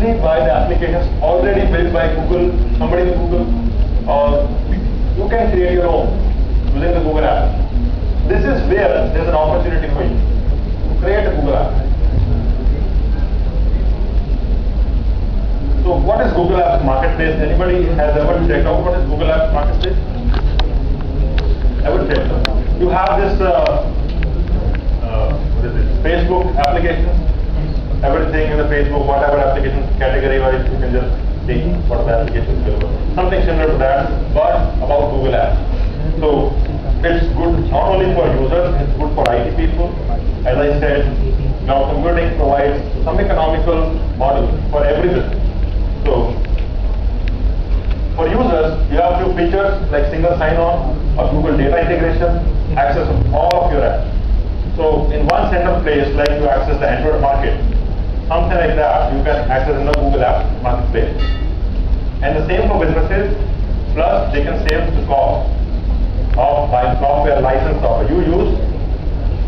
simply by the applications already built by Google, somebody in Google, or you can create your own using the Google app. This is where there's an opportunity for you to create a Google app. So what is Google Apps Marketplace? Anybody has ever checked out what is Google Apps Marketplace? Ever checked out? You have this, what is it? Facebook applications. Everything in the Facebook, whatever application category wise, you can just see what are the applications available. Something similar to that, but about Google Apps. So it's good not only for users, it's good for IT people. As I said, cloud computing provides some economical model for every business. So for users, you have few features like single sign-on or Google data integration, access of all of your apps. So in one central place, like you access the Android market, something like that, you can access in the Google Apps Marketplace. And the same for businesses, plus they can save the cost of buying software, licensed software. You use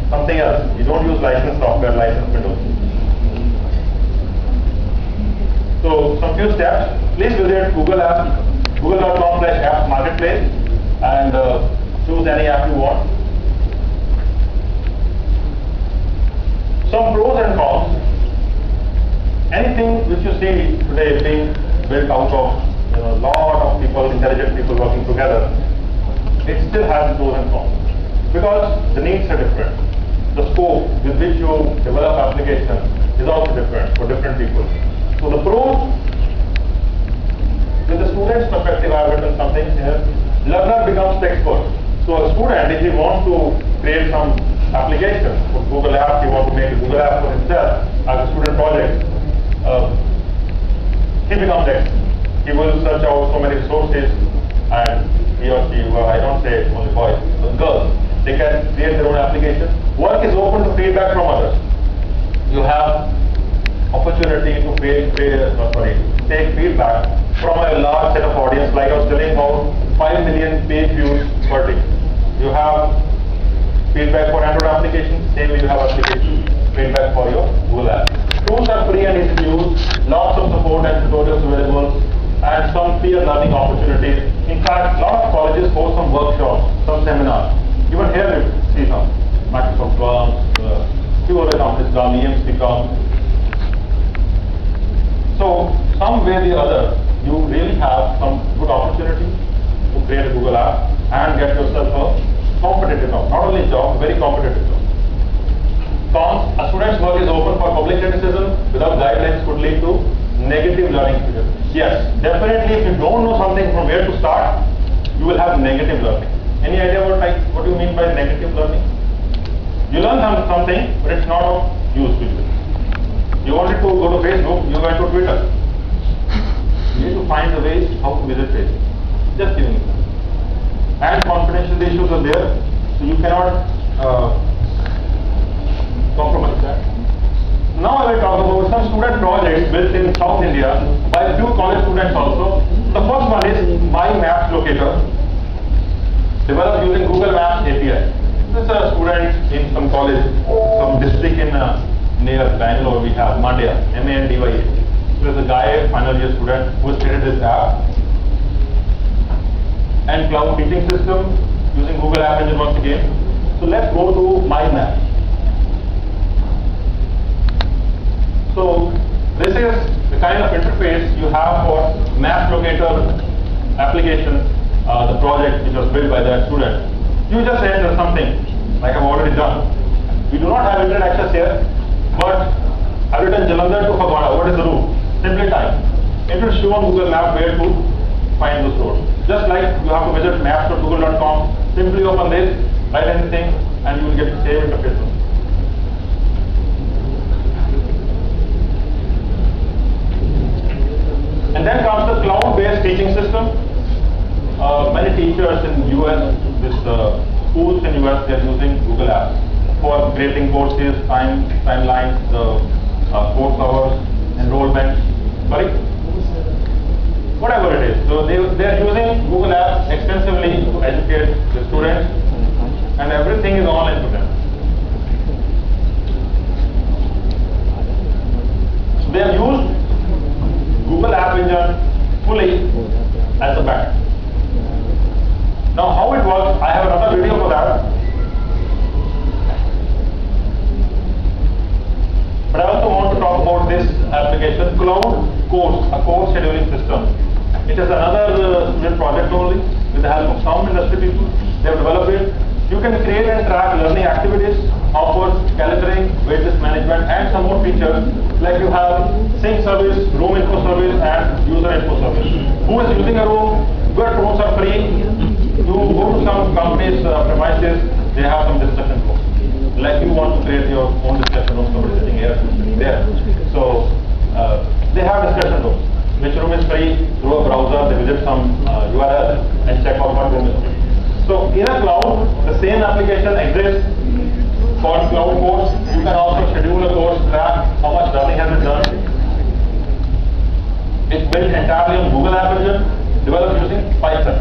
something else. You don't use licensed software, licensed Windows. So some few steps. Please visit google.com/app marketplace and choose any app you want. Some pros and cons. Anything which you see today being built out of a lot of people, intelligent people working together, it still has pros and cons because the needs are different. The scope with which you develop application is also different for different people. So the pros, with the student's perspective, I have written something here. Learner becomes the expert. So a student, if he wants to create some application for Google Apps, he wants to make a Google App for himself as a student project, he becomes expert. He will search out so many resources, and he or she, well, I don't say only boys, but girls, they can create their own application. Work is open to feedback from others. You have opportunity to take feedback from a large set of audience, like I was telling about 5 million page views per day. You have feedback for Android applications, same way you have application feedback for your Google app. Tools are free and easy to use, lots of support and tutorials available, and some peer learning opportunities. In fact, a lot of colleges host some workshops, some seminars. Even here you see some Microsoft comes, few other companies come, EMC comes. So, some way or the other, you really have some good opportunity to create a Google app and get yourself a competitive job. Not only job, very competitive job. Cons, a student's work is open for public criticism without guidelines could lead to negative learning experience. Yes, definitely if you don't know something from where to start, you will have negative learning. Any idea what do you mean by negative learning? You learn something, but it's not of use to you. You wanted to go to Facebook, you went to Twitter. You need to find the ways how to visit Facebook. Just giving it. And confidential issues are there, so you cannot compromise that. Now I will talk about some student projects built in South India by a few college students also. The first one is My Maps Locator, developed using Google Maps API. This is a student in some college, some district in near Bangalore. We have Mandya, M-A-N-D-Y-A. There's a guy, final year student, who has created this app. And cloud teaching system using Google App Engine once again. So let's go to My Maps. So this is the kind of interface you have for Maps Locator application, the project which was built by that student. You just enter something, like I've already done. We do not have internet access here, but I've written Jalandhar to Fagwada. What is the route? Simply type. It will show on Google Map where to find those roads. Just like you have to visit maps.google.com, simply open this, write anything, and you will get the same interface. And then comes the cloud-based teaching system. Many teachers in US, schools in US, they are using Google Apps for creating courses, timelines, course hours, enrollment. Sorry? Whatever it is. So they are using Google Apps extensively to educate the students, and everything is online to them. So they have used course scheduling system. It is another student project only with the help of some industry people. They have developed it. You can create and track learning activities, offers, calendaring, waitlist management, and some more features like you have sync service, room info service, and user info service. Who is using a room? Good rooms are free. You go to some companies' premises, they have some discussion rooms. Like you want to create your own discussion room, somebody sitting here, sitting there. So they have discussion rooms. Which room is free? Through a browser, they visit some URL and check out what room is free. So in a cloud, the same application exists for cloud course. You can also schedule a course, track how much learning has been done. It's built entirely on Google App Engine, developed using Python.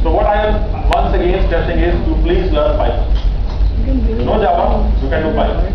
So what I am once again stressing is to please learn Python. No Java, you can do Python.